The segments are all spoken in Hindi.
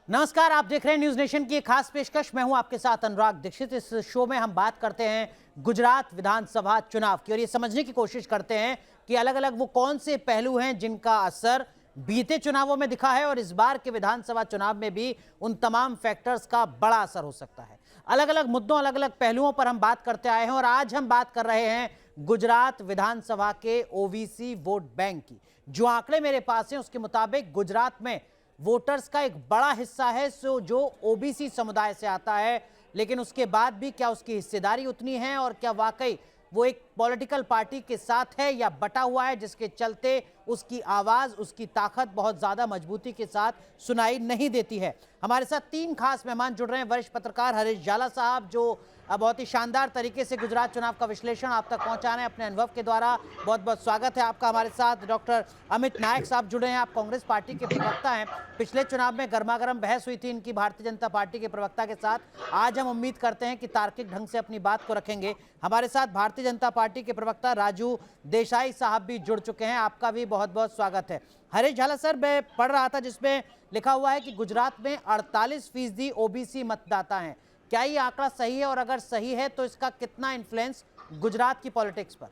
नमस्कार, आप देख रहे हैं न्यूज नेशन की एक खास पेशकश। मैं हूं आपके साथ अनुराग दीक्षित। इस शो में हम बात करते हैं गुजरात विधानसभा चुनाव की और ये समझने की कोशिश करते हैं कि अलग अलग वो कौन से पहलू हैं जिनका असर बीते चुनावों में दिखा है और इस बार के विधानसभा चुनाव में भी उन तमाम फैक्टर्स का बड़ा असर हो सकता है। अलग अलग मुद्दों, अलग अलग पहलुओं पर हम बात करते आए हैं और आज हम बात कर रहे हैं गुजरात विधानसभा के ओबीसी वोट बैंक की। जो आंकड़े मेरे पास हैं उसके मुताबिक गुजरात में वोटर्स का एक बड़ा हिस्सा है जो ओबीसी समुदाय से आता है, लेकिन उसके बाद भी क्या उसकी हिस्सेदारी उतनी है और क्या वाकई वो एक पॉलिटिकल पार्टी के साथ है या बटा हुआ है, जिसके चलते उसकी आवाज, उसकी ताकत बहुत ज्यादा मजबूती के साथ सुनाई नहीं देती है। हमारे साथ तीन खास मेहमान जुड़ रहे हैं। वरिष्ठ पत्रकार हरीश झाला साहब, जो बहुत ही शानदार तरीके से गुजरात चुनाव का विश्लेषण आप तक पहुंचा रहे हैं अपने अनुभव के द्वारा। बहुत बहुत स्वागत है आपका हमारे साथ। डॉक्टर अमित नायक साहब जुड़े हैं, आप कांग्रेस पार्टी के प्रवक्ता हैं। पिछले चुनाव में गर्मागर्म बहस हुई थी इनकी भारतीय जनता पार्टी के प्रवक्ता के साथ। आज हम उम्मीद करते हैं कि तार्किक ढंग से अपनी बात को रखेंगे। हमारे साथ भारतीय जनता पार्टी के प्रवक्ता राजू देसाई साहब भी जुड़ चुके हैं, आपका भी बहुत बहुत स्वागत है। हरीश झाला सर, मैं पढ़ रहा था जिसमें लिखा हुआ है कि गुजरात में 48% ओबीसी मतदाता हैं। क्या ये आंकड़ा सही है और अगर सही है तो इसका कितना इन्फ्लुएंस गुजरात की पॉलिटिक्स पर?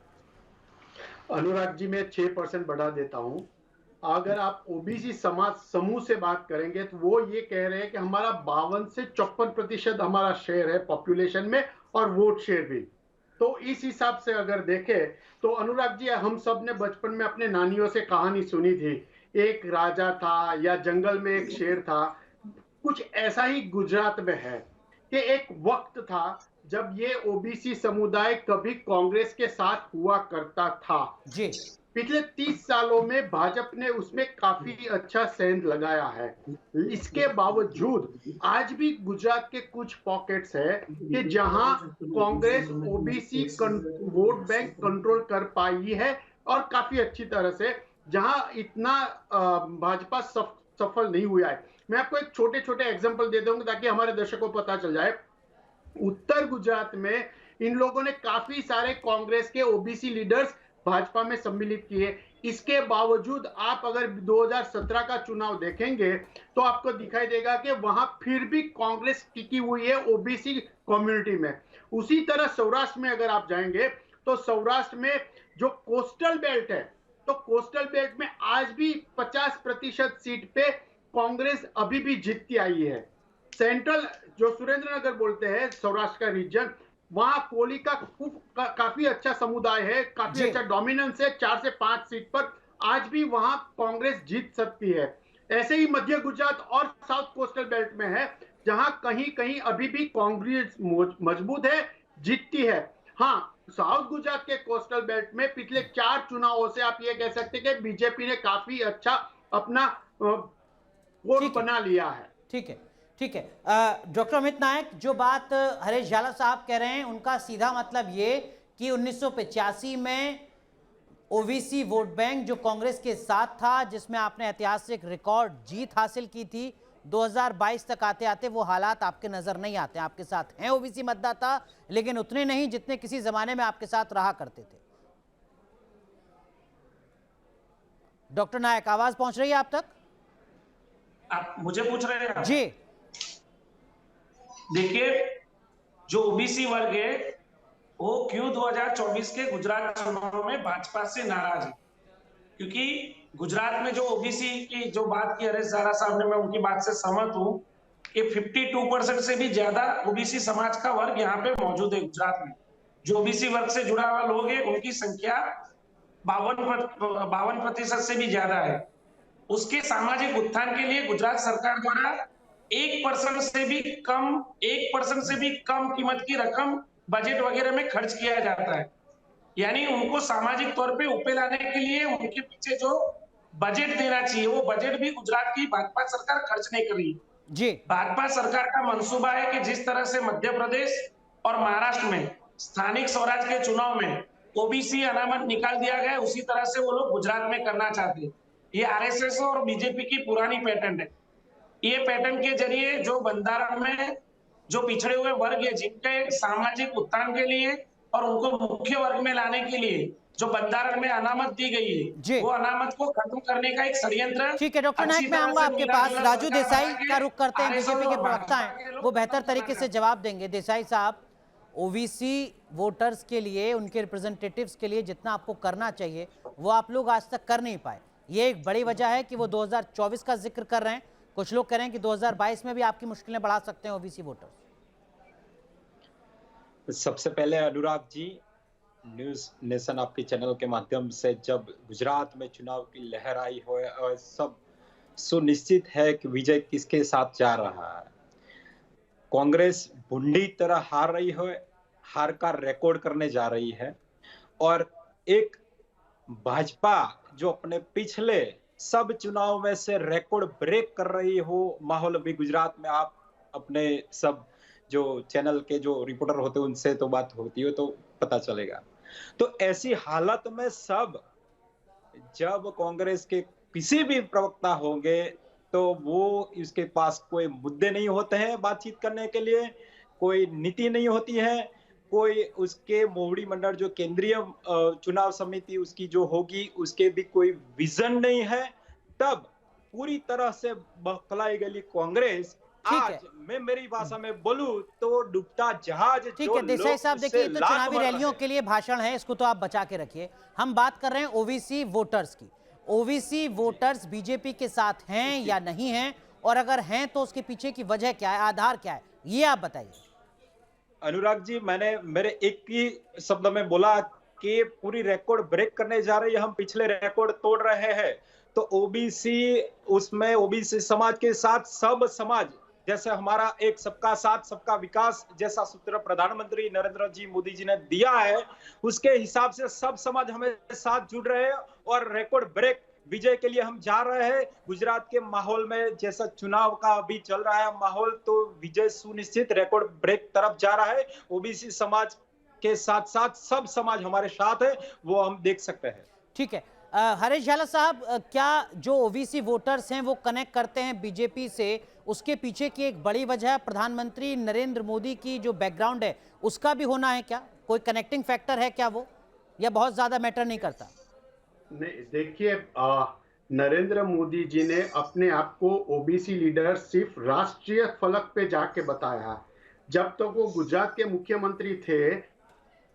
अनुराग जी, मैं 6% बढ़ा देता हूं। अगर आप ओबीसी समाज समूह से बात करेंगे तो वो ये कह रहे हैं कि हमारा 52 से 54% हमारा शेयर है पॉपुलेशन में और वोट शेयर भी। तो इस हिसाब से अगर देखें तो अनुराग जी, हम सब ने बचपन में अपने नानियों से कहानी सुनी थी, एक राजा था या जंगल में एक शेर था। कुछ ऐसा ही गुजरात में है कि एक वक्त था जब ये ओबीसी समुदाय कभी कांग्रेस के साथ हुआ करता था जी। पिछले 30 सालों में भाजपा ने उसमें काफी अच्छा सेंध लगाया है। इसके बावजूद आज भी गुजरात के कुछ पॉकेट्स है कि जहां Congress OBC vote bank control कर पाई है और काफी अच्छी तरह से, जहां इतना भाजपा सफल नहीं हुआ है। मैं आपको एक छोटे छोटे एग्जांपल दे दूंगा ताकि हमारे दर्शकों को पता चल जाए। उत्तर गुजरात में इन लोगों ने काफी सारे कांग्रेस के ओबीसी लीडर्स भाजपा में सम्मिलित किए। इसके बावजूद आप अगर 2017 का चुनाव देखेंगे तो आपको दिखाई देगा कि वहां फिर भी कांग्रेस टिकी हुई है ओबीसी कम्युनिटी में। उसी तरह सौराष्ट्र में अगर आप जाएंगे तो सौराष्ट्र में जो कोस्टल बेल्ट है, तो कोस्टल बेल्ट में आज भी 50% सीट पे कांग्रेस अभी भी जीतती आई है। सेंट्रल जो सुरेंद्रनगर बोलते हैं, सौराष्ट्र का रीजन, वहां कोली का काफी अच्छा समुदाय है, काफी अच्छा डोमिनेंस है। 4 से 5 सीट पर आज भी वहां कांग्रेस जीत सकती है। ऐसे ही मध्य गुजरात और साउथ कोस्टल बेल्ट में है, जहां कहीं कहीं अभी भी कांग्रेस मजबूत है, जीतती है। हाँ, साउथ गुजरात के कोस्टल बेल्ट में पिछले 4 चुनावों से आप ये कह सकते हैं कि बीजेपी ने काफी अच्छा अपना वोट बना लिया है। ठीक है, ठीक है। डॉक्टर अमित नायक, जो बात हरीश झाला साहब कह रहे हैं उनका सीधा मतलब ये कि 1985 में ओबीसी वोट बैंक जो कांग्रेस के साथ था, जिसमें आपने ऐतिहासिक रिकॉर्ड जीत हासिल की थी, 2022 तक आते आते वो हालात आपके नजर नहीं आते। आपके साथ हैं ओबीसी मतदाता, लेकिन उतने नहीं जितने किसी जमाने में आपके साथ रहा करते थे। डॉक्टर नायक, आवाज पहुंच रही है आप तक? आप मुझे पूछ रहे हैं? जी। देखिए, जो ओबीसी वर्ग है वो क्यों 2024 के गुजरात चुनाव में भाजपा से नाराज है, क्योंकि गुजरात में जो ओबीसी की जो बात की हरीश झाला साहब ने, मैं उनकी बात से सहमत हूं कि 52% से भी ज्यादा ओबीसी समाज का वर्ग यहाँ पे मौजूद है गुजरात में। जो ओबीसी वर्ग से जुड़ा हुआ लोग है उनकी संख्या 52% से भी ज्यादा है। उसके सामाजिक उत्थान के लिए गुजरात सरकार द्वारा 1% से भी कम कीमत की रकम बजट वगैरह में खर्च किया जाता है। यानी उनको सामाजिक तौर पे ऊपर लाने के लिए उनके पीछे जो बजट देना चाहिए वो बजट भी गुजरात की भाजपा सरकार खर्च नहीं कर रही जी। भाजपा सरकार का मंसूबा है कि जिस तरह से मध्य प्रदेश और महाराष्ट्र में स्थानिक स्वराज के चुनाव में ओबीसी अनामत निकाल दिया गया, उसी तरह से वो लोग गुजरात में करना चाहते हैं। ये आरएसएस और बीजेपी की पुरानी पैटर्न है। ये पैटर्न के जरिए जो बंधारण में जो पिछड़े हुए वर्ग है, जिनके सामाजिक उत्थान के लिए और उनको मुख्य वर्ग में लाने के लिए जो बंधारण में अनामत दी गई जी। है, वो अनामत को खत्म करने का एक षड्यंत्र ठीक है डॉक्टर अच्छी नायक, मैं तरह आऊंगा से आपके मिला पास। जुला राजू सरकार देसाई बना के का रुख करते हैं, आरएसएस बीजेपी के और प्रवक्ता भाजपा के हैं, लोग वो खत्म बेहतर करना तरीके से चाहते हैं। जवाब देंगे। देसाई साहब, ओबीसी वोटर्स के लिए, उनके रिप्रेजेंटेटिव्स के लिए जितना आपको करना चाहिए वो आप लोग आज तक कर नहीं पाए। ये एक बड़ी वजह है कि वो 2024 का जिक्र कर रहे हैं, कुछ लोग कह रहे हैं कि 2022 में भी आपकी मुश्किलें बढ़ा सकते हैं ओबीसी वोटर्स। सबसे पहले अनुराग जी, न्यूज नेशन आपके चैनल के माध्यम से जब गुजरात में चुनाव की लहर आई हो और सब सुनिश्चित है कि विजय किसके साथ जा रहा है। कांग्रेस बुंडी तरह हार रही है, हार का रिकॉर्ड करने जा रही है, और एक भाजपा जो अपने पिछले सब चुनाव में से रिकॉर्ड ब्रेक कर रही हो, माहौल अभी गुजरात में आप अपने सब जो चैनल के जो रिपोर्टर होते हैं उनसे तो बात होती है तो पता चलेगा। तो ऐसी हालत में सब, जब कांग्रेस के किसी भी प्रवक्ता होंगे तो वो इसके पास कोई मुद्दे नहीं होते हैं बातचीत करने के लिए, कोई नीति नहीं होती है, कोई उसके मोहड़ी मंडल जो केंद्रीय चुनाव समिति उसकी जो होगी उसके भी कोई विजन नहीं है। तब पूरी तरह से बौखलाई गई कांग्रेस ठीक आज है। मैं मेरी भाषा में बोलूं तो डूबता जहाज ठीक जो है देसाई लोग साहब, उससे देखिए ये तो लात चुनावी मार रैलियों रहे के लिए भाषण है, इसको तो आप बचा के रखिए। हम बात कर रहे हैं ओबीसी वोटर्स की। ओबीसी वोटर्स बीजेपी के साथ हैं या नहीं हैं, और अगर हैं तो उसके पीछे की वजह क्या है, आधार क्या है, ये आप बताइए। अनुराग जी, मैंने मेरे एक ही शब्द में बोला कि पूरी रिकॉर्ड ब्रेक करने जा रही है, हम पिछले रिकॉर्ड तोड़ रहे हैं। तो ओबीसी, उसमें ओबीसी समाज के साथ सब समाज, जैसे हमारा एक सबका साथ सबका विकास जैसा सूत्र प्रधानमंत्री नरेंद्र जी मोदी जी ने दिया है, उसके हिसाब से सब समाज हमें साथ जुड़ रहे हैं और रिकॉर्ड ब्रेक विजय के लिए हम जा रहे हैं। गुजरात के माहौल में जैसा चुनाव का अभी चल रहा है माहौल, तो विजय सुनिश्चित, रिकॉर्ड ब्रेक तरफ जा रहा है। ओबीसी समाज के साथ साथ सब समाज हमारे साथ है, वो हम देख सकते हैं। ठीक है। हरीश झाला साहब, क्या जो ओबीसी वोटर्स हैं वो कनेक्ट करते हैं बीजेपी से, उसके पीछे की एक बड़ी वजह प्रधानमंत्री नरेंद्र मोदी की जो बैकग्राउंड है उसका भी होना है क्या? कोई कनेक्टिंग फैक्टर है क्या वो, या बहुत ज्यादा मैटर नहीं करता? नहीं, देखिए, नरेंद्र मोदी जी ने अपने आप को ओबीसी लीडर सिर्फ राष्ट्रीय फलक पे जाके बताया। जब तक वो गुजरात के मुख्यमंत्री थे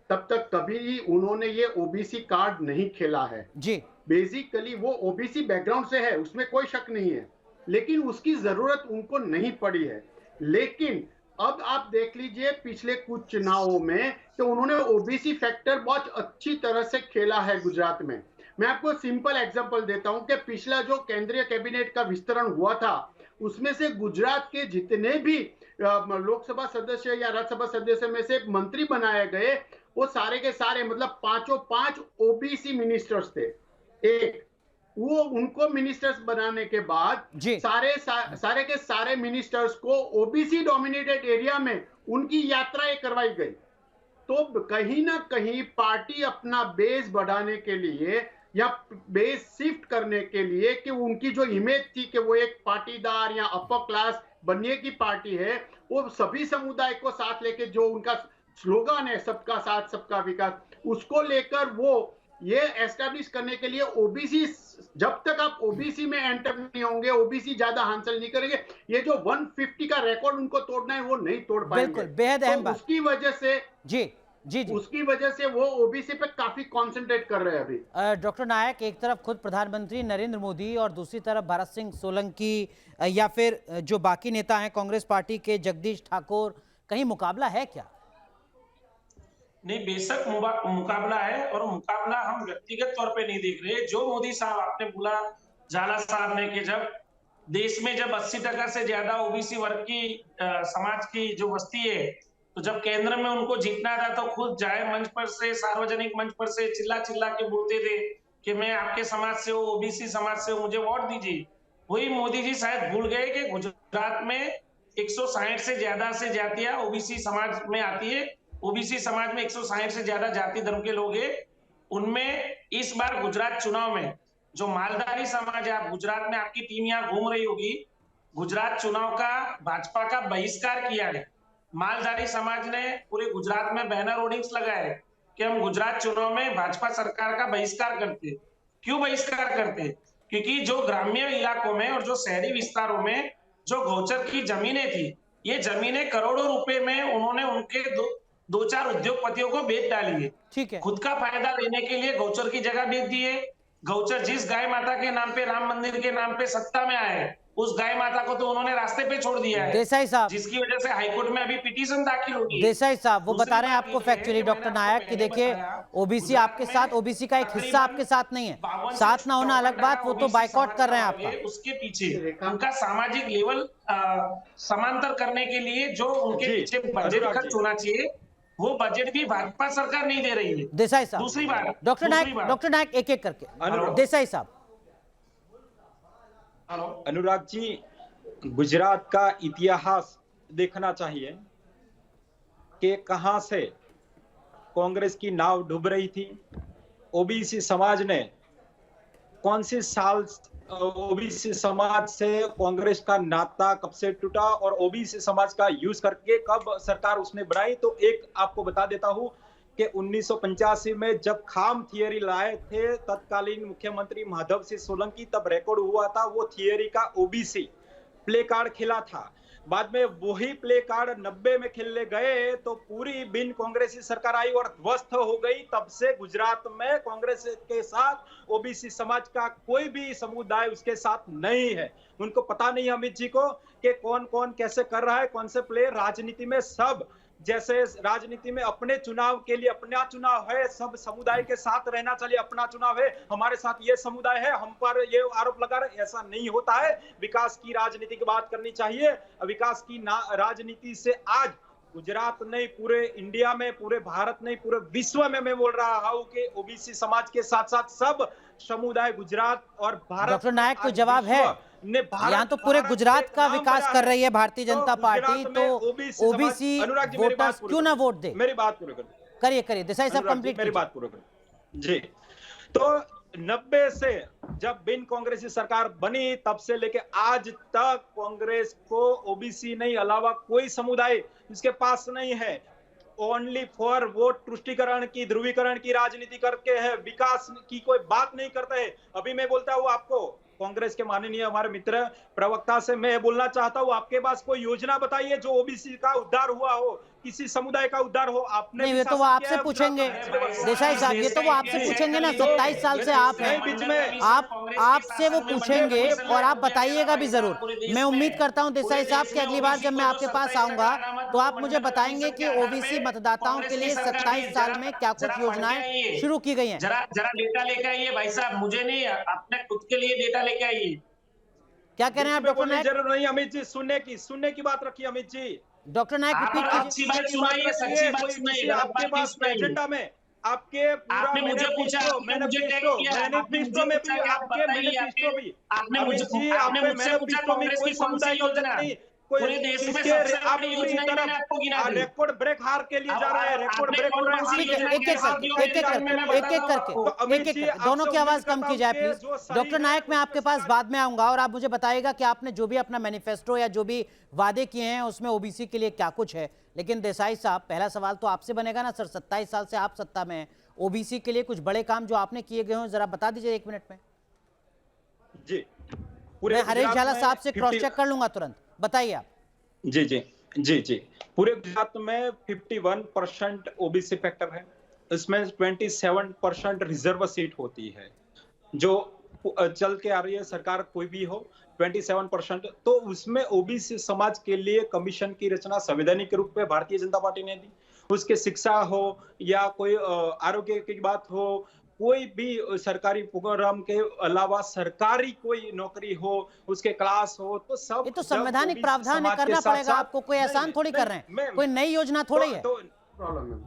तब तक कभी उन्होंने ये ओबीसी कार्ड नहीं खेला है जी। बेसिकली वो ओबीसी बैकग्राउंड से है, उसमें कोई शक नहीं है, लेकिन उसकी जरूरत उनको नहीं पड़ी है। लेकिन अब आप देख लीजिए पिछले कुछ चुनावों में तो उन्होंने ओबीसी फैक्टर बहुत अच्छी तरह से खेला है गुजरात में। मैं आपको सिंपल एग्जांपल देता हूं कि पिछला जो केंद्रीय कैबिनेट का विस्तारण हुआ था उसमें से गुजरात के जितने भी लोकसभा सदस्य या राज्यसभा सदस्य में से मंत्री बनाए गए वो सारे के सारे, मतलब पांचों पांच ओबीसी मिनिस्टर्स थे। एक वो उनको मिनिस्टर्स बनाने के बाद सारे के सारे मिनिस्टर्स को ओबीसी डोमिनेटेड एरिया में उनकी यात्राएं करवाई गई। तो कहीं ना कहीं पार्टी अपना बेस बढ़ाने के लिए या बेस शिफ्ट करने के लिए कि उनकी जो इमेज थी कि वो एक पाटीदार या अपर क्लास बनने की पार्टी है, वो सभी समुदाय को साथ लेके जो उनका स्लोगन है सबका साथ सबका विकास, उसको लेकर वो ये एस्टैब्लिश करने के लिए ओबीसी, जब तक आप ओबीसी में एंटर नहीं होंगे ओबीसी ज्यादा हासिल नहीं करेंगे। ये जो 150 का रिकॉर्ड उनको तोड़ना है वो नहीं तोड़ पाएंगे। बिल्कुल, बेहद अहम बात। उसकी वजह से जी उसकी वजह से वो ओबीसी पे काफी कंसंट्रेट कर रहे हैं अभी। डॉक्टर नायक, एक तरफ खुद प्रधानमंत्री नरेंद्र मोदी और दूसरी तरफ भरत सिंह सोलंकी या फिर जो बाकी नेता हैं कांग्रेस पार्टी के जगदीश ठाकुर, कहीं मुकाबला है क्या? नहीं, बेशक मुकाबला है, और मुकाबला हम व्यक्तिगत तौर पे नहीं देख रहे। जो मोदी साहब, आपने बोला झाला साहब ने कि जब देश में जब 80% से ज्यादा ओबीसी वर्ग की समाज की जो बस्ती है, तो जब केंद्र में उनको जीतना था तो खुद जाए मंच पर से, सार्वजनिक मंच पर से चिल्ला चिल्ला के बोलते थे कि मैं आपके समाज से हूँ, ओबीसी समाज से हूँ, मुझे वोट दीजिए। वही मोदी जी शायद भूल गए कि गुजरात में 160 से ज्यादा से जातियां ओबीसी समाज में आती है। ओबीसी समाज में 160 से ज्यादा जाति धर्म के लोग हैं। उनमें इस बार गुजरात चुनाव में जो मालधारी समाज है, आप गुजरात में, आपकी टीम यहाँ घूम रही होगी, गुजरात चुनाव का भाजपा का बहिष्कार किया है। मालधारी समाज ने पूरे गुजरात में बैनर होर्डिंग्स लगाए कि हम गुजरात चुनाव में भाजपा सरकार का बहिष्कार करते। क्यों बहिष्कार करते? क्योंकि जो ग्राम्य इलाकों में और जो शहरी विस्तारों में जो गौचर की जमीनें थी, ये जमीनें करोड़ों रुपए में उन्होंने उनके दो चार उद्योगपतियों को बेच डाली है। ठीक है। खुद का फायदा लेने के लिए गौचर की जगह बेच दी है। गौचर जिस गाय माता के नाम पे, राम मंदिर के नाम पे सत्ता में आए, उस गाय माता को तो उन्होंने रास्ते पे छोड़ दिया है, देसाई साहब, जिसकी वजह से हाईकोर्ट में अभी पिटीशन दाखिल होगी। देसाई साहब वो दूसरी बता रहे हैं बात आपको ये फैक्चुअली है कि डॉक्टर मैंने नायक आपको कि पहले देखिए बताया, ओबीसी गुजरात आपके में साथ, ओबीसी का एक हिस्सा आपके साथ नहीं है, 52 से साथ ना होना अलग बात, वो तो 54% बाइकआउट कर रहे हैं समाज का आपका। उसके पीछे उनका सामाजिक लेवल समांतर करने के लिए जो उनके जी, पीछे बजट अनुराग खर्च जी। होना चाहिए, वो बजट भी भाजपा सरकार नहीं दे रही है। देसाई साहब, दूसरी बात, डॉक्टर नायक एक एक करके, अनुराग। देसाई साहब। हेलो, अनुराग जी, गुजरात का इतिहास देखना चाहिए कि कहां से कांग्रेस की नाव डूब रही थी, ओबीसी समाज ने कौन सी साल ओबीसी समाज से कांग्रेस का नाता कब से टूटा और ओबीसी समाज का यूज करके कब सरकार उसने बनाई। तो एक आपको बता देता हूं कि 1985 में जब खाम थियरी लाए थे तत्कालीन मुख्यमंत्री माधव सिंह सोलंकी, तब रिकॉर्ड हुआ था वो थियरी का ओबीसी प्ले कार्ड खेला था। बाद में वही प्ले कार्ड 90 में खेलने गए तो पूरी बिन कांग्रेसी सरकार आई और ध्वस्त हो गई। तब से गुजरात में कांग्रेस के साथ ओबीसी समाज का कोई भी समुदाय उसके साथ नहीं है। उनको पता नहीं अमित जी को कि कौन कौन कैसे कर रहा है, कौन से प्ले। राजनीति में सब, जैसे राजनीति में अपने चुनाव के लिए अपना चुनाव है, सब समुदाय के साथ रहना चाहिए, अपना चुनाव है, हमारे साथ ये समुदाय है, हम पर ये आरोप लगा रहे, ऐसा नहीं होता है। विकास की राजनीति की बात करनी चाहिए। विकास की राजनीति से आज गुजरात नहीं, पूरे इंडिया में, पूरे भारत नहीं, पूरे विश्व में मैं बोल रहा हूं कि ओबीसी समाज के साथ साथ सब समुदाय गुजरात और भारत। डॉक्टर नायक को जवाब है, यहाँ तो पूरे गुजरात का विकास कर रही है भारतीय जनता पार्टी, तो ओबीसी वोटर्स क्यों ना वोट दे। मेरी बात पूरी करिए करिए देसाई साहब, कंप्लीट मेरी बात पूरी करिए जी। तो 90 से जब बिन कांग्रेसी सरकार बनी तब से लेके आज तक कांग्रेस को ओबीसी नहीं अलावा कोई समुदाय इसके पास नहीं है। ओनली फॉर वोट तुष्टीकरण की, ध्रुवीकरण की राजनीति करके है, विकास की कोई बात नहीं करते है। अभी मैं बोलता हूँ आपको, कांग्रेस के माननीय हमारे मित्र प्रवक्ता से मैं बोलना चाहता हूँ, आपके पास कोई योजना बताइए जो ओबीसी का उद्धार हुआ हो, किसी समुदाय का उद्धार हो। आपने नहीं, ये तो वो आपसे पूछेंगे देसाई साहब, ये तो वो आपसे पूछेंगे ना, 27 साल से आप हैं, बीच में आपसे वो पूछेंगे और आप बताइएगा भी जरूर। मैं उम्मीद करता हूं देसाई साहब कि अगली बार जब मैं आपके पास आऊंगा तो आप मुझे बताएंगे कि ओबीसी मतदाताओं के लिए 27 साल में क्या कुछ योजनाएं शुरू की गई हैं। जरा डेटा लेके आइए भाई साहब, मुझे नहीं, अपने खुद के लिए डेटा लेके आइए। क्या कह रहे हैं आप डॉक्टर नायक? जरूर नहीं अमित जी, सुनने की बात रखिए अमित जी। डॉक्टर नायक रिपीट कीजिए। अच्छी बात सुनाइए, सच्ची बात सुनाइए। आपके पास एजेंडा में आपके आपने मुझे पूछा, मैनिफेस्टो में भी आपके मैनिफेस्टो भी आपने मुझसे पूछा कांग्रेस की कौन सी योजना पूरे देश में सबसे बड़ी योजना है, मैंने आपको गिना दी। रिकॉर्ड ब्रेक हार के लिए जा रहा है, रिकॉर्ड ब्रेक हो रहा है। ठीक है, एक एक करके दोनों की आवाज कम की जाए प्लीज। डॉक्टर नायक मैं आपके पास बाद में आऊंगा और आप मुझे बताइएगा कि आपने जो भी अपना मैनिफेस्टो या जो भी वादे किए हैं उसमें ओबीसी के लिए क्या कुछ है। लेकिन देसाई साहब, पहला सवाल तो आपसे बनेगा ना सर, 27 साल से आप सत्ता में हैं, ओबीसी के लिए कुछ बड़े काम जो आपने किए गए हो जरा बता दीजिए 1 मिनट में। जी, मैं हरीश झाला साहब से क्रॉस चेक कर लूंगा तुरंत, बताइए आप। जी जी जी जी, पूरे गुजरात में 51% ओबीसी फैक्टर है, इसमें 27% रिजर्व सीट होती है जो चल के आ रही है, सरकार कोई भी हो 27%। तो उसमें ओबीसी समाज के लिए कमीशन की रचना संवैधानिक रूप में भारतीय जनता पार्टी ने दी। उसके शिक्षा हो या कोई आरोग्य की बात हो, कोई भी सरकारी प्रोग्राम के अलावा सरकारी कोई नौकरी हो, उसके क्लास हो, तो सब ये तो संवैधानिक प्रावधान है, करना पड़ेगा आपको, कोई एहसान थोड़ी कर रहे हैं, कोई नई योजना थोड़ी है।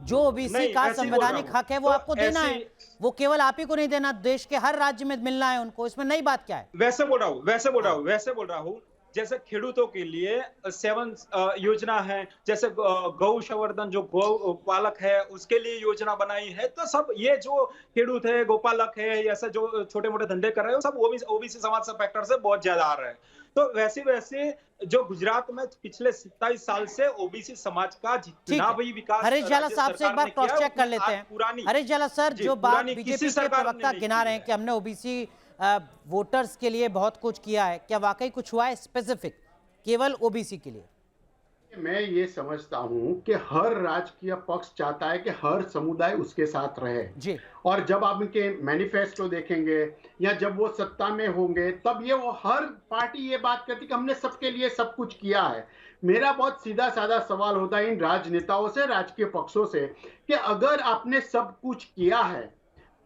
जो ओबीसी का संवैधानिक हक है वो आपको देना है, वो केवल आप ही को नहीं देना, देश के हर राज्य में मिलना है उनको, इसमें नई बात क्या है? वैसे बोल रहा हूँ जैसे खेडूतों के लिए 7 योजना है, जैसे गौ संवर्धन, जो गौ पालक है उसके लिए योजना बनाई है। तो सब ये जो खेडूत है, गोपालक है, ऐसे जो छोटे मोटे धंधे कर रहे हैं, सब ओबीसी समाज से फैक्टर से बहुत ज्यादा आ रहे हैं। तो वैसे जो गुजरात में पिछले 27 साल से ओबीसी समाज का जितना भी विकास हरीश झाला राज्य साहब से एक सरकार बार ने किया क्रॉस है, चेक कर उतनी लेते आज हैं। पुरानी हरीश झाला सर, जी, जो बात पुरानी बीजेपी किसी के सरकार ने प्रवक्ता नहीं गिना की रहे हैं है। कि हमने ओबीसी वोटर्स के लिए बहुत कुछ किया है, क्या वाकई कुछ हुआ है स्पेसिफिक केवल ओबीसी के लिए? मैं ये समझता हूं कि हर राजकीय पक्ष चाहता है कि हर समुदाय उसके साथ रहे जी। और जब आप इनके मैनिफेस्टो देखेंगे या जब वो सत्ता में होंगे तब ये वो हर पार्टी ये बात करती कि हमने सबके लिए सब कुछ किया है। मेरा बहुत सीधा साधा सवाल होता है इन राजनेताओं से, राजकीय पक्षों से, कि अगर आपने सब कुछ किया है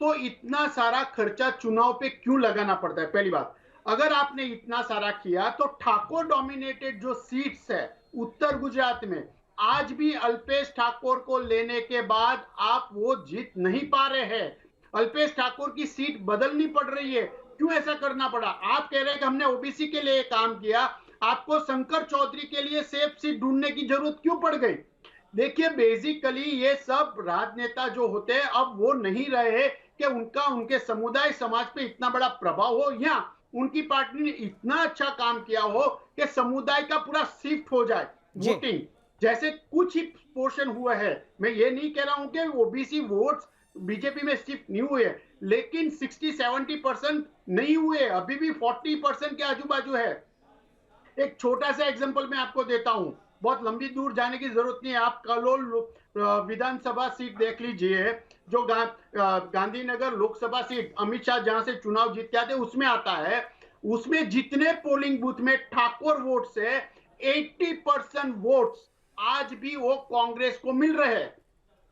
तो इतना सारा खर्चा चुनाव पे क्यों लगाना पड़ता है? पहली बात, अगर आपने इतना सारा किया तो ठाकुर डोमिनेटेड जो सीट्स है उत्तर गुजरात में, आज भी अल्पेश ठाकुर को लेने के बाद आप वो जीत नहीं पा रहे हैं। अल्पेश ठाकुर की सीट बदलनी पड़ रही है। क्यों ऐसा करना पड़ा? आप कह रहे हैं कि हमने ओबीसी के लिए काम किया, आपको शंकर चौधरी के लिए सेफ सीट ढूंढने की जरूरत क्यों पड़ गई? देखिए, बेसिकली ये सब राजनेता जो होते हैं अब वो नहीं रहे कि उनका उनके समुदाय समाज पे इतना बड़ा प्रभाव हो या उनकी पार्टी ने इतना अच्छा काम किया हो कि समुदाय का पूरा शिफ्ट हो जाए वोटिंग। जैसे कुछ ही पोर्शन हुआ है, मैं ये नहीं कह रहा हूं कि ओबीसी वोट्स बीजेपी में शिफ्ट नहीं हुए, लेकिन 60-70% नहीं हुए, अभी भी 40% के आजू बाजू है। एक छोटा सा एग्जांपल मैं आपको देता हूं, बहुत लंबी दूर जाने की जरूरत नहीं है, आप कलोल विधानसभा सीट देख लीजिए, जो गांधीनगर लोकसभा सीट अमित शाह जहां से चुनाव जीत के आते उसमें आता है। उसमें जितने पोलिंग बूथ में ठाकुर वोट्स है, 80% वोट्स आज भी वो कांग्रेस को मिल रहे हैं।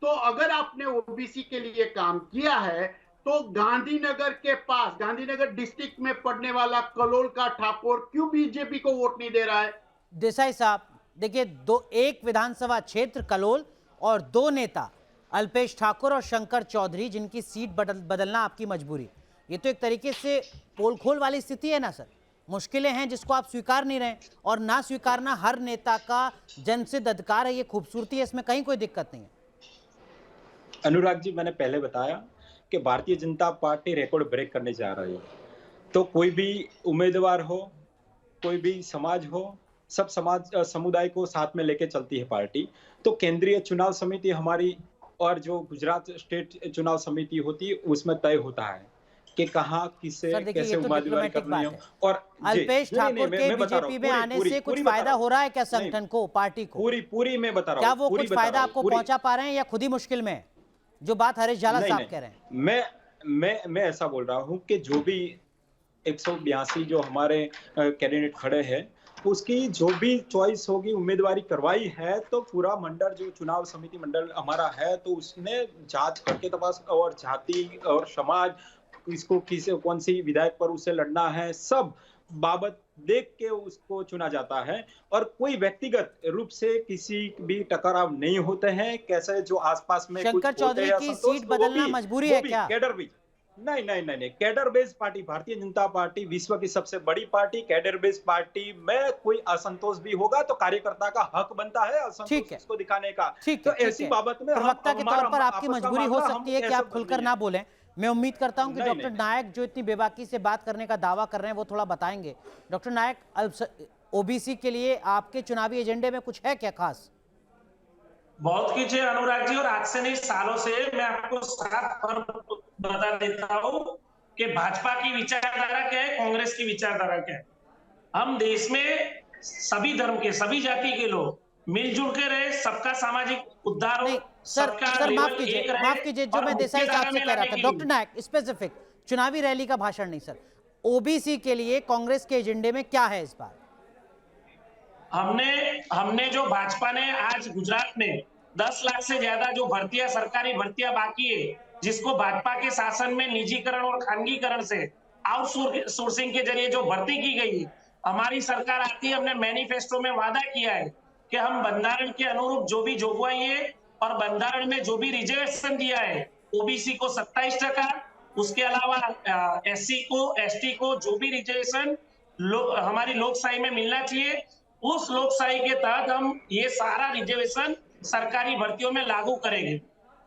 तो अगर आपने ओबीसी के लिए काम किया है तो गांधीनगर के पास, गांधीनगर डिस्ट्रिक्ट में पड़ने वाला कलोल का ठाकुर क्यों बीजेपी को वोट नहीं दे रहा है? देसाई साहब देखिए, एक विधानसभा क्षेत्र कलोल और 2 नेता अल्पेश ठाकुर और शंकर चौधरी जिनकी सीट बदलना आपकी मजबूरी, ये तो एक तरीके से पोल खोल वाली स्थिति है ना सर। मुश्किलें हैं जिसको आप स्वीकार नहीं रहे, और ना स्वीकारना हर नेता का जनसिद्ध अधिकार है, ये खूबसूरती है, इसमें कहीं कोई दिक्कत नहीं है। अनुराग जी, मैंने पहले बताया कि Bharatiya Janata party record break करने जा रही है। तो कोई भी उम्मीदवार हो, कोई भी समाज हो, सब समुदाय को साथ में लेके चलती है पार्टी। तो केंद्रीय चुनाव समिति हमारी और जो गुजरात स्टेट चुनाव समिति होती है उसमें तय होता है कि कहाँ किसे कैसे उम्मीदवारी करनी है। और अल्पेश ठाकुर के बीजेपी में आने से कुछ फायदा हो रहा है क्या संगठन को, पार्टी को? पूरी मैं बता रहा हूँ। क्या वो कुछ फायदा आपको पहुंचा पा रहे हैं या खुद ही मुश्किल में, जो बात हरीश झाला साहब कह रहे हैं? मैं ऐसा बोल रहा हूँ कि जो भी 182 जो हमारे कैंडिडेट खड़े हैं, उसकी जो भी चॉइस होगी, उम्मीदवारी करवाई है, तो पूरा मंडल जो चुनाव समिति मंडल हमारा है, तो उसने जांच करके तपास और जाति और समाज इसको कौन सी विधायक पर उसे लड़ना है, सब बाबत देख के उसको चुना जाता है। और कोई व्यक्तिगत रूप से किसी भी टकराव नहीं होते हैं। कैसे जो आसपास में शंकर चौधरी की सीट बदलना मजबूरी है क्या? कैडर भी नहीं, cadre based party, Bharatiya Janata party विश्व की सबसे बड़ी पार्टी, कैडर बेस्ड पार्टी में कोई असंतोष भी होगा तो कार्यकर्ता का हक बनता है असंतोष इसको दिखाने का। तो ऐसी बाबत में प्रवक्ता के तौर पर आपकी मजबूरी हो सकती है कि आप खुलकर ना बोलें। मैं उम्मीद करता हूं कि डॉक्टर नायक जो इतनी बेबाकी से बात करने का दावा कर रहे हैं वो थोड़ा बताएंगे। डॉक्टर नायक, ओबीसी के लिए आपके चुनावी एजेंडे में कुछ है क्या खास? बहुत कुछ है अनुराग जी, और आज से नहीं सालों से मैं आपको साफ बता देता हूं कि भाजपा की विचारधारा क्या है, कांग्रेस की विचारधारा क्या है। हम देश में सभी धर्म के, सभी जाति के लोग मिलजुल के रहे, सबका सामाजिक उद्धार हो। सर माफ कीजिए, जो मैं देसाई साहब से कह रहा था, डॉक्टर नायक स्पेसिफिक चुनावी रैली का भाषण नहीं सर, ओबीसी के लिए कांग्रेस के एजेंडे में क्या है इस बार? हमने जो भाजपा ने आज गुजरात में 10 लाख से ज्यादा जो भर्तियां, सरकारी भर्तियां बाकी है, जिसको भाजपा के शासन में निजीकरण और खानगीकरण से आउटसोर्सिंग के जरिए जो भर्ती की गई, हमारी सरकार आती है, हमने मैनिफेस्टो में वादा किया है कि हम बंधारण के अनुरूप जो भी जोगवाई है और बंधारण में जो भी रिजर्वेशन दिया है, ओबीसी को 27%, उसके अलावा एससी को, एसटी को जो भी रिजर्वेशन हमारी लोकशाही में मिलना चाहिए। उस लोकशाही के तहत हम ये सारा रिजर्वेशन सरकारी भर्तियों में लागू करेंगे।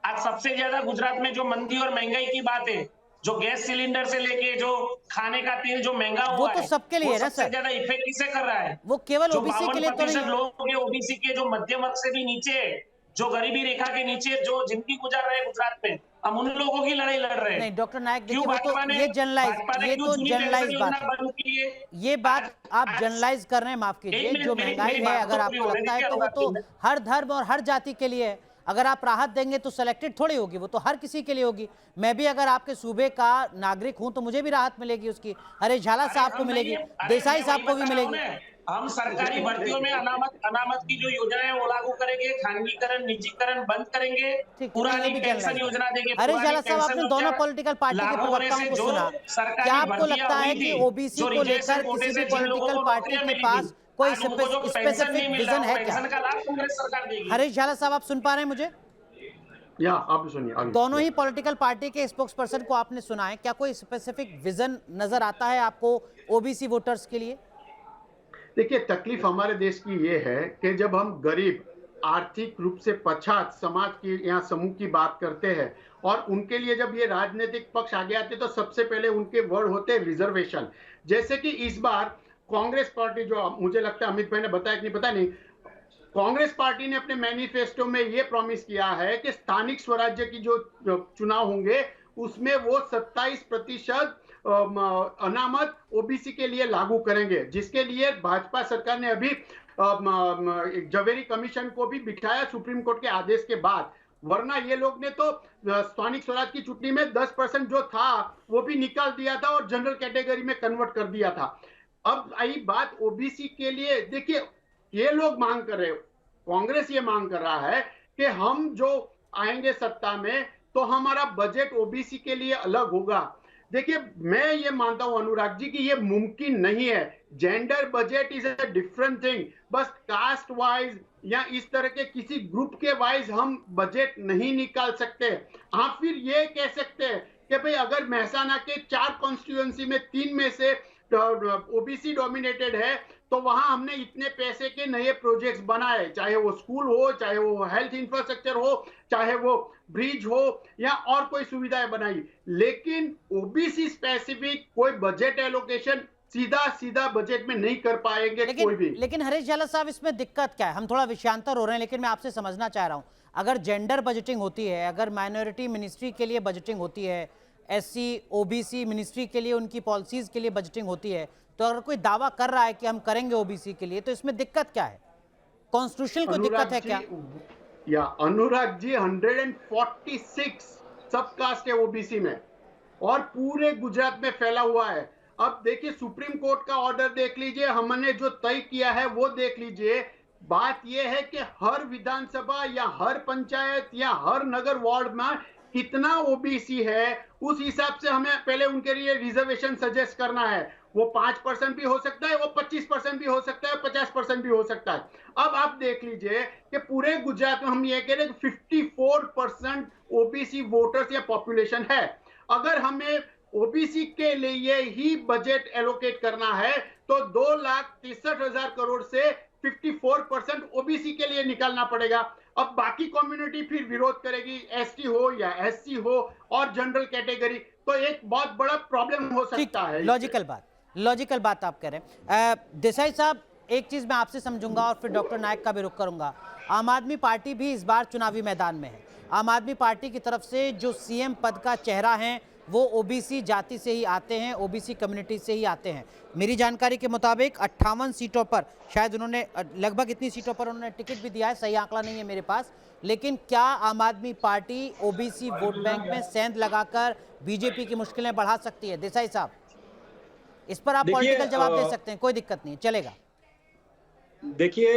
आज सबसे ज्यादा गुजरात में जो मंदी और महंगाई की बात है, जो गैस सिलेंडर से लेके जो खाने का तेल जो महंगा वो हुआ तो है, सबके लिए वो है ना सबसे सर, ज्यादा इफेक्ट किसे कर रहा है? वो केवल जो ओबीसी के लिए तो 52% नहीं। लोग हैं ओबीसी के, जो मध्यम वर्ग से भी नीचे है, जो गरीबी रेखा के नीचे जो जिंदगी गुजार रहे हैं गुजरात में, हम उन लोगों की लड़ाई लड़ रहे हैं। नहीं डॉक्टर नायक, क्यों देखिए वो तो भाजपा ने ये क्यों तो जूनी जनरलाइज पेंशन बात योजना है, बंद की है? ये बात आप आज जनरलाइज कर रहे हैं, माफ कीजिए। जो महंगाई है, अगर आपको लगता है तो वो तो हर धर्म और हर जाति के लिए है। अगर आप राहत देंगे तो सेलेक्टेड थोड़ी होगी, वो तो हर किसी के लिए होगी। मैं भी अगर आपके सूबे का नागरिक हूं तो मुझे भी राहत मिलेगी उसकी, हरेश झाला साहब को मिलेगी, देसाई साहब को भी मिलेगी। हम सरकारी भर्तियों में अनामत की जो योजना है वो लागू करेंगे, खानगीकरण निजीकरण बंद करेंगे, ठीक है, पुरानी ये भी पेंशन जनरलाइज योजना देंगे। हरीश झाला साहब, आपने दोनों पॉलिटिकल पार्टी के लागू होने प्रवक्ताओं से को जो सुना, क्या सरकारी आपको भर्तियां लगता है हुई कि थी, ओबीसी जो को रिजर्वेशन लेकर कोटे किसी से भी जिन लोगों पॉलिटिकल को पार्टी नौकरियां के मिली पास थी, कोई आज उनको जो पेंशन नहीं स्पेसिफिक मिल रहा, विजन वो है क्या? पेंशन का लाभ कांग्रेस सरकार देगी। हरीश झाला साहब, आप सुन पा रहे हैं मुझे? या आप सुनिए आगे। दोनों ही पॉलिटिकल पार्टी के स्पोक्स पर्सन को आपने सुना है, क्या कोई स्पेसिफिक विजन नजर आता है आपको ओबीसी वोटर्स के लिए? देखिए, तकलीफ हमारे देश की ये है कि जब हम गरीब, आर्थिक रूप से पछात समाज की या समूह की बात करते हैं और उनके लिए जब ये राजनीतिक पक्ष आगे आते तो सबसे पहले उनके वर्ड होते हैं रिजर्वेशन। जैसे कि इस बार कांग्रेस पार्टी, जो मुझे लगता है अमित भाई ने बताया कि नहीं पता नहीं, कांग्रेस पार्टी ने अपने मैनिफेस्टो में यह प्रॉमिस किया है कि स्थानिक स्वराज्य की जो चुनाव होंगे उसमें वो 27% अनामत ओबीसी के लिए लागू करेंगे, जिसके लिए भाजपा सरकार ने अभी जवेरी कमीशन को भी बिठाया सुप्रीम कोर्ट के आदेश के बाद। वरना ये लोग ने तो स्थानिक स्वराज की चुनाव में 10% जो था वो भी निकाल दिया था और जनरल कैटेगरी में कन्वर्ट कर दिया था। अब आई बात ओबीसी के लिए, देखिए ये लोग मांग कर रहे हो, कांग्रेस ये मांग कर रहा है कि हम जो आएंगे सत्ता में तो हमारा बजट ओबीसी के लिए अलग होगा। देखिए, मैं ये मानता हूं अनुराग जी कि ये मुमकिन नहीं है। Gender budget is a different thing. बस कास्ट वाइज या इस तरह के किसी ग्रुप के वाइज हम बजट नहीं निकाल सकते। आप फिर ये कह सकते हैं कि भाई अगर मेहसाना के 4 कॉन्स्टिट्यूएंसी में 3 में से ओबीसी डोमिनेटेड है तो वहां हमने इतने पैसे के नए प्रोजेक्ट्स बनाए, चाहे वो स्कूल हो, चाहे वो हेल्थ इंफ्रास्ट्रक्चर हो, चाहे वो ब्रिज हो या और कोई सुविधाएं बनाई, लेकिन ओबीसी स्पेसिफिक कोई बजट एलोकेशन सीधा बजट में नहीं कर पाएंगे कोई भी। लेकिन हरीश झाला साहब, इसमें दिक्कत क्या है? हम थोड़ा विषयांतर हो रहे हैं, लेकिन मैं आपसे समझना चाह रहा हूं, अगर जेंडर बजटिंग होती है, अगर माइनॉरिटी मिनिस्ट्री के लिए बजटिंग होती है, एससी ओबीसी मिनिस्ट्री के लिए उनकी पॉलिसीज के लिए बजटिंग होती है, तो अगर कोई दावा कर रहा है कि हम करेंगे ओबीसी के लिए, तो इसमें दिक्कत क्या है? कॉन्स्टिट्यूशनल कोई दिक्कत है क्या? या अनुराग जी, 146 सब कास्ट है ओबीसी में और पूरे गुजरात में फैला हुआ है। अब देखिए, सुप्रीम कोर्ट का ऑर्डर देख लीजिए, हमने जो तय किया है वो देख लीजिए। बात यह है कि हर विधानसभा या हर पंचायत या हर नगर वार्ड में कितना ओबीसी है, उस हिसाब से हमें पहले उनके लिए रिजर्वेशन सजेस्ट करना है। वो 5% भी हो सकता है, वो 25% भी हो सकता है, 50% भी हो सकता है। अब आप देख लीजिए कि पूरे गुजरात में हम ये कह रहे हैं कि 54% ओबीसी वोटर्स या पॉपुलेशन है। अगर हमें ओबीसी के लिए ही बजट एलोकेट करना है तो 2,63,000 करोड़ से 54% ओबीसी के लिए निकालना पड़ेगा। अब बाकी कम्युनिटी फिर विरोध करेगी, एसटी हो या एससी हो और जनरल कैटेगरी, तो एक बहुत बड़ा प्रॉब्लम हो सकता है। लॉजिकल बात आप कह रहे हैं। देसाई साहब, एक चीज मैं आपसे समझूंगा और फिर डॉक्टर नायक का भी रुख करूंगा। आम आदमी पार्टी भी इस बार चुनावी मैदान में है। आम आदमी पार्टी की तरफ से जो सीएम पद का चेहरा है वो ओबीसी जाति से ही आते हैं, ओबीसी कम्युनिटी से ही आते हैं। मेरी जानकारी के मुताबिक 58 सीटों पर, शायद उन्होंने लगभग इतनी सीटों पर उन्होंने टिकट भी दिया है, सही आंकड़ा नहीं है मेरे पास, लेकिन क्या आम आदमी पार्टी ओबीसी वोट बैंक में सेंध लगाकर बीजेपी की मुश्किलें बढ़ा सकती है? देसाई साहब, इस पर आप पॉलिटिकल जवाब दे सकते हैं, कोई दिक्कत नहीं, चलेगा। देखिए,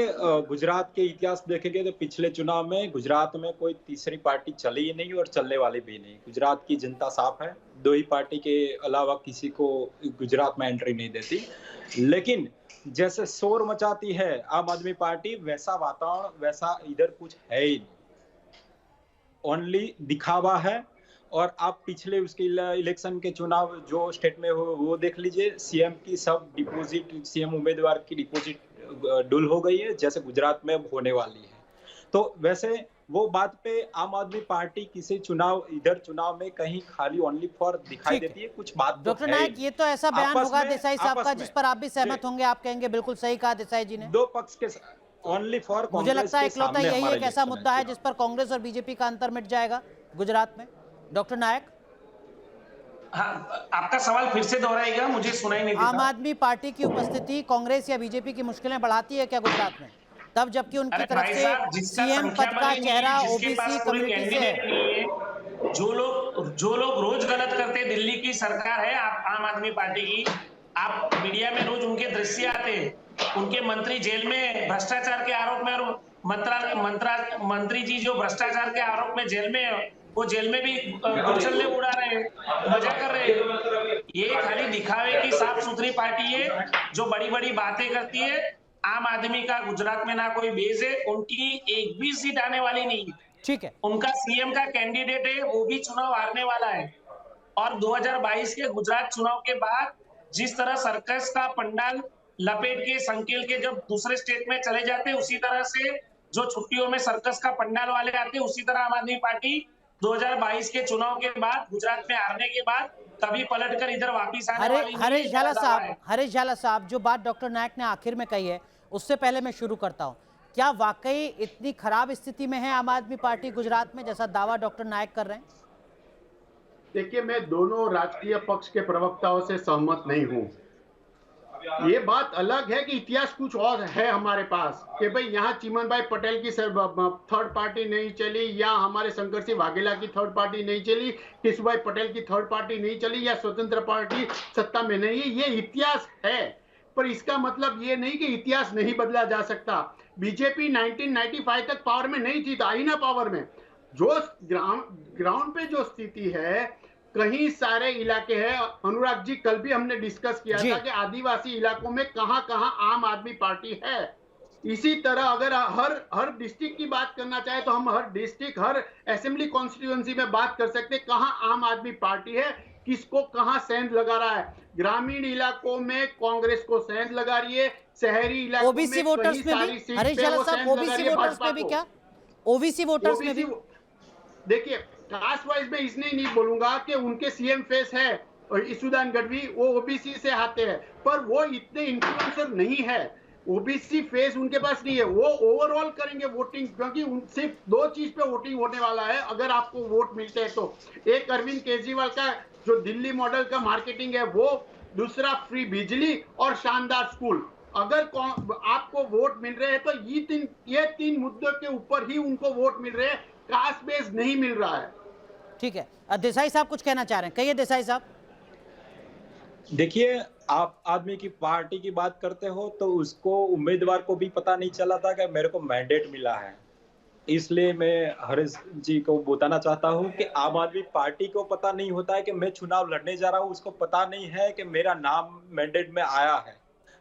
गुजरात के इतिहास देखेंगे तो पिछले चुनाव में गुजरात में कोई तीसरी पार्टी चली ही नहीं और चलने वाली भी नहीं। गुजरात की जनता साफ है, 2 ही पार्टी के अलावा किसी को गुजरात में एंट्री नहीं देती। लेकिन जैसे शोर मचाती है आम आदमी पार्टी, वैसा वातावरण, वैसा इधर कुछ है ही नहीं, ओनली दिखावा है। और आप पिछले उसके इलेक्शन के चुनाव जो स्टेट में हो वो देख लीजिए, सीएम की सब डिपॉजिट, सीएम उम्मीदवार की डिपॉजिट डुल हो गई है, जैसे गुजरात में होने वाली है। तो वैसे वो बात पे आम आदमी पार्टी किसी चुनाव में कहीं खाली ओनली फॉर दिखाई ठीक है। देती है, कुछ बात तो डॉक्टर है ही नायक, नहीं। ये तो ऐसा बयान आपस होगा में- देसाई साहब आपस का में- जिस पर आप भी सहमत जी। होंगे, आप कहेंगे बिल्कुल सही कहा देसाई जी ने। दो पक्ष के ओनली फॉर मुझे कांग्रेस लगता है के इकलौता सामने यही हमारे एक ऐसा इलेक्शन मुद्दा है चुनाव। जिस पर कांग्रेस और बीजेपी का अंतर मिट जाएगा गुजरात में। डॉक्टर नायक, हाँ, आपका सवाल फिर से दोहराइएगा, मुझे सुनाई नहीं आम देता। आदमी पार्टी की उपस्थिति कांग्रेस या बीजेपी की मुश्किलें बढ़ाती है क्या गुजरात में, तब जबकि उनकी अरे तरफ भाई से साहब, जिसका सीएम संख्या पद बल का ही नहीं चेहरा है, जिसके ओबीसी पास कोई कम्युनिटी से है। कैंडिडेट नहीं है, जो लोग रोज गलत करते, दिल्ली की सरकार है आप आम आदमी पार्टी की, आप मीडिया में रोज उनके दृश्य आते हैं, उनके मंत्री जेल में भ्रष्टाचार के आरोप में, और मंत्री जी जो भ्रष्टाचार के आरोप में जेल में है, वो जेल में भी गुलछल्ले उड़ा रहे हैं, मजा कर रहे हैं। ये खाली दिखावे की साफ सुथरी पार्टी है जो बड़ी बड़ी बातें करती है। आम आदमी का गुजरात में ना कोई बेस है, उनकी एक भी सीट आने वाली नहीं है। ठीक है, उनका सीएम का कैंडिडेट है, वो भी चुनाव हारने वाला है। और 2022 के गुजरात चुनाव के बाद जिस तरह सर्कस का पंडाल लपेट के संकेल के जब दूसरे स्टेट में चले जाते, उसी तरह से जो छुट्टियों में सर्कस का पंडाल वाले आते, उसी तरह आम आदमी पार्टी 2022 के चुनाव के बाद, गुजरात में हारने के बाद कभी पलटकर इधर वापिस आने वाली नहीं है। हरीश झाला मेरा दावा है। साहब, हरीश झाला साहब, जो बात डॉक्टर नायक ने आखिर में कही है उससे पहले मैं शुरू करता हूं, क्या वाकई इतनी खराब स्थिति में है आम आदमी पार्टी गुजरात में जैसा दावा डॉक्टर नायक कर रहे हैं? देखिए, मैं दोनों राजकीय पक्ष के प्रवक्ताओं से सहमत नहीं हूं। ये बात अलग है कि इतिहास कुछ और है हमारे पास, कि भाई यहाँ चिमनभाई पटेल की थर्ड पार्टी नहीं चली, या हमारे शंकर सिंह वाघेला की थर्ड पार्टी नहीं चली, केशुभाई पटेल की थर्ड पार्टी नहीं चली, या स्वतंत्र पार्टी सत्ता में नहीं है। ये इतिहास है, पर इसका मतलब ये नहीं कि इतिहास नहीं बदला जा सकता। बीजेपी 1995 तक पावर में नहीं थी, तो आई ना पावर में। जो ग्राउंड पे जो स्थिति है, कहीं सारे इलाके हैं, अनुराग जी कल भी हमने डिस्कस किया था कि आदिवासी इलाकों में कहां कहां आम आदमी पार्टी है। इसी तरह अगर हर डिस्ट्रिक्ट की बात करना चाहे तो हम हर डिस्ट्रिक्ट, हर असेंबली कॉन्स्टिट्यूएंसी में बात कर सकते हैं कहां आम आदमी पार्टी है, किसको कहां सेंध लगा रहा है। ग्रामीण इलाकों में कांग्रेस को सेंध लगा रही है, शहरी इलाकों में ओबीसी वोटर्स में भी, हरीश झाला साहब, ओबीसी वोटर्स में भी क्या? ओबीसी वोटर्स में भी देखिए, कास्ट वाइज में इसलिए नहीं बोलूंगा कि उनके सीएम फेस है और ईशुदान गढ़वी, वो ओबीसी से आते हैं, पर वो इतने इन्फ्लुएंसर नहीं है। ओबीसी फेस उनके पास नहीं है। वो ओवरऑल करेंगे वोटिंग, क्योंकि सिर्फ दो चीज पे वोटिंग होने वाला है अगर आपको वोट मिलते हैं तो। एक अरविंद केजरीवाल का जो दिल्ली मॉडल का मार्केटिंग है वो, दूसरा फ्री बिजली और शानदार स्कूल। अगर आपको वोट मिल रहे हैं तो ये तीन मुद्दों के ऊपर ही उनको वोट मिल रहे हैं, कास्ट बेस नहीं मिल रहा है। ठीक है, देसाई साहब कुछ कहना चाह रहे हैं, कहिए देसाई साहब। देखिए, आप आदमी की पार्टी की बात करते हो तो उसको, उम्मीदवार को भी पता नहीं चला था कि मेरे को मैंडेट मिला है। इसलिए मैं हरीश जी को बताना चाहता हूँ कि आम आदमी पार्टी को पता नहीं होता है कि मैं चुनाव लड़ने जा रहा हूँ, उसको पता नहीं है कि मेरा नाम मैंडेट में आया है।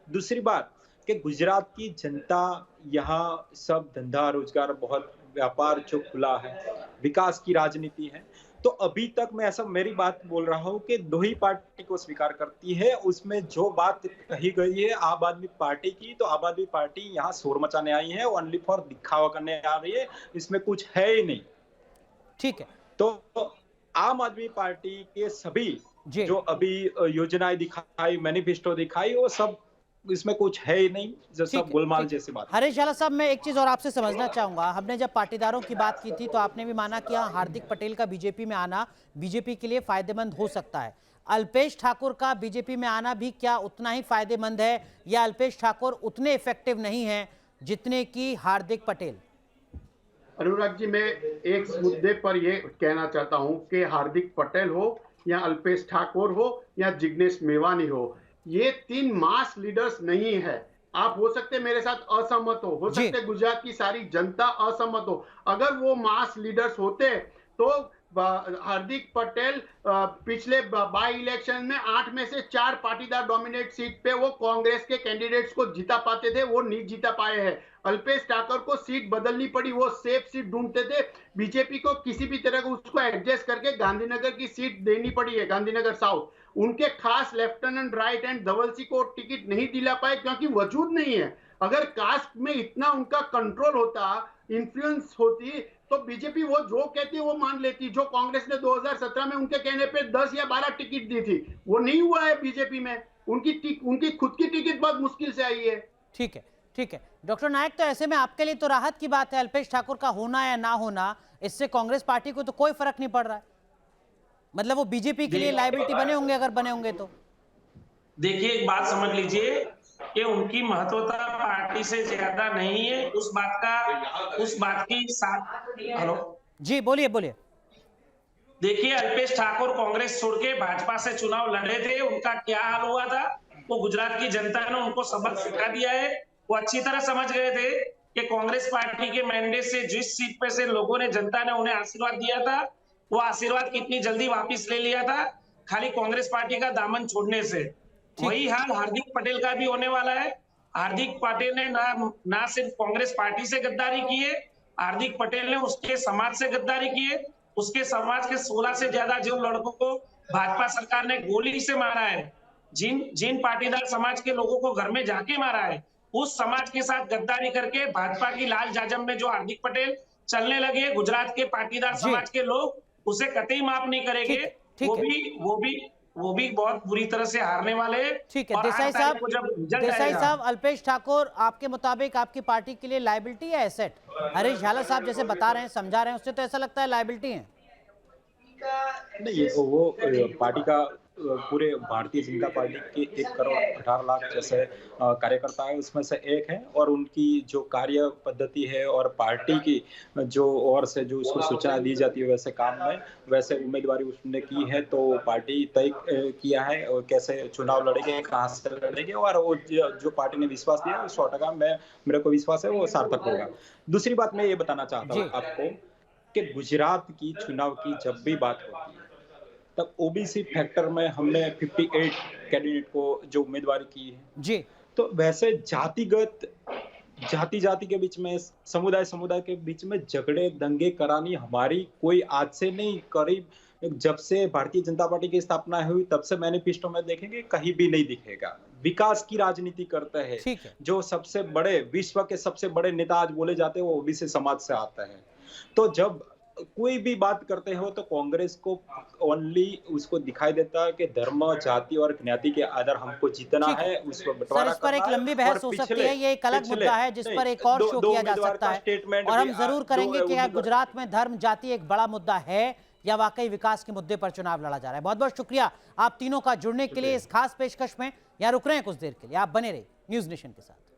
दूसरी बात कि गुजरात की जनता, यहाँ सब धंधा रोजगार, बहुत व्यापार जो खुला है, विकास की राजनीति है, तो अभी तक मैं ऐसा, मेरी बात बोल रहा हूँ कि दो ही पार्टी को स्वीकार करती है। उसमें जो बात कही गई है आम आदमी पार्टी की, तो आम आदमी पार्टी यहाँ शोर मचाने आई है, ओनली फॉर दिखावा करने आ रही है, इसमें कुछ है ही नहीं। ठीक है, तो आम आदमी पार्टी के सभी जो अभी योजनाएं दिखाई, मैनिफेस्टो दिखाई, वो सब इसमें कुछ है ही नहीं, जो सब गोलमाल जैसी बात। हरीश झाला साहब, मैं एक चीज और आपसे समझना चाहूंगा। हमने जब पाटीदारों की बात की थी तो आपने भी माना कि हाँ, हार्दिक पटेल का बीजेपी में आना बीजेपी के लिए फायदेमंद हो सकता है। अल्पेश ठाकुर का बीजेपी में आना भी क्या उतना ही फायदेमंद है, या अल्पेश ठाकुर उतने इफेक्टिव नहीं है जितने की हार्दिक पटेल? अनुराग जी, मैं एक मुद्दे पर ये कहना चाहता हूं कि हार्दिक पटेल हो या अल्पेश ठाकुर हो या जिग्नेश मेवानी हो, ये तीन मास लीडर्स नहीं है। आप हो सकते मेरे साथ असहमत हो सकते गुजरात की सारी जनता असहमत हो। अगर वो मास लीडर्स होते तो हार्दिक पटेल पिछले बाई इलेक्शन में 8 में से 4 पाटीदार डोमिनेट सीट पे वो कांग्रेस के कैंडिडेट्स को जिता पाते थे, वो नहीं जिता पाए हैं। अल्पेश ठाकर को सीट बदलनी पड़ी, वो सेफ सीट ढूंढते थे। बीजेपी को किसी भी तरह को उसको एडजस्ट करके गांधीनगर की सीट देनी पड़ी है, गांधीनगर साउथ। उनके खास लेफ्टिनेंट राइट एंड धवल सिंह को टिकट नहीं दिला पाए क्योंकि वजूद नहीं है। अगर कास्ट में इतना उनका कंट्रोल होता, इन्फ्लुएंस होती, तो बीजेपी वो जो कहती है वो मान लेती। जो कांग्रेस ने 2017 में उनके कहने पे 10 या 12 टिकट दी थी, वो नहीं हुआ है बीजेपी में। उनकी खुद की टिकट बहुत मुश्किल से आई है। ठीक है, ठीक है डॉक्टर नायक, तो ऐसे में आपके लिए तो राहत की बात है, अल्पेश ठाकुर का होना या ना होना इससे कांग्रेस पार्टी को तो कोई फर्क नहीं पड़ रहा है। मतलब वो बीजेपी के लिए लायबिलिटी बने होंगे, अगर बने होंगे तो। देखिए, एक बात समझ लीजिए कि उनकी महत्वता पार्टी से ज्यादा नहीं है। उस बात की साथ। हेलो जी बोलिए बोलिए। देखिए, अल्पेश ठाकुर कांग्रेस छोड़ के भाजपा से चुनाव लड़े थे, उनका क्या हाल हुआ था वो गुजरात की जनता ने उनको सबक सिखा दिया है। वो अच्छी तरह समझ गए थे कि कांग्रेस पार्टी के मैंडेट से जिस सीट पे से लोगों ने, जनता ने उन्हें आशीर्वाद दिया था, वो आशीर्वाद कितनी जल्दी वापिस ले लिया था, खाली कांग्रेस पार्टी का दामन छोड़ने से। वही हाल हार्दिक पटेल का भी होने वाला है। हार्दिक पटेल ने ना सिर्फ कांग्रेस पार्टी से गद्दारी की है, हार्दिक पटेल ने उसके समाज से गद्दारी की है। उसके समाज के 16 से ज्यादा जो लड़कों को भाजपा सरकार ने गोली से मारा है, जिन पाटीदार समाज के लोगों को घर में जाके मारा है, उस समाज के साथ गद्दारी करके भाजपा की लाल जाजम में जो हार्दिक पटेल चलने लगे, गुजरात के पाटीदार समाज के लोग उसे कतई माफ नहीं करेंगे। वो भी बहुत बुरी तरह से हारने वाले हैं। ठीक है देसाई साहब, अल्पेश ठाकुर आपके मुताबिक आपकी पार्टी के लिए लायबिलिटी या एसेट? हरीश झाला साहब जैसे बता रहे हैं, समझा रहे हैं, उससे तो ऐसा लगता है लायबिलिटी है। नहीं, वो पार्टी का पूरे भारतीय जनता पार्टी के 1,18,00,000 जैसे कार्यकर्ता है, उसमें से एक है। और उनकी जो कार्य पद्धति है और पार्टी की जो ओर से जो उसको सूचना दी जाती है वैसे काम में, वैसे उम्मीदवारी उसने की है, तो पार्टी तय किया है और कैसे चुनाव लड़ेंगे, कहाँ से लड़ेंगे, और वो जो पार्टी ने विश्वास दिया 100% मेरे को विश्वास है वो सार्थक होगा। दूसरी बात मैं ये बताना चाहता हूँ आपको कि गुजरात की चुनाव की जब भी बात होती है तब ओबीसी फैक्टर में हमने 58 कैंडिडेट को जो उम्मीदवारी की है जी, तो वैसे जाति के बीच में, समुदाय के बीच में झगड़े दंगे करानी हमारी कोई आज से नहीं, करीब जब से भारतीय जनता पार्टी की स्थापना हुई तब से मैनिफेस्टो में देखेंगे कहीं भी नहीं दिखेगा। विकास की राजनीति करते हैं। जो सबसे बड़े विश्व के सबसे बड़े नेता आज बोले जाते हैं वो ओबीसी समाज से आते हैं। तो जब कोई भी बात करते हो तो कांग्रेस को ओनली उसको दिखाई देता है कि धर्म, जाति और ज्ञाति के आधार हमको जीतना है, उसको बंटवारा इस पर एक लंबी बहस हो सकती है, ये एक अलग मुद्दा है जिस पर एक और शो किया जा सकता है। और हम जरूर करेंगे कि गुजरात में धर्म जाति एक बड़ा मुद्दा है या वाकई विकास के मुद्दे पर चुनाव लड़ा जा रहा है। बहुत बहुत शुक्रिया आप तीनों का जुड़ने के लिए इस खास पेशकश में। यहाँ रुक रहे हैं कुछ देर के लिए, आप बने रहिए न्यूज़ नेशन के साथ।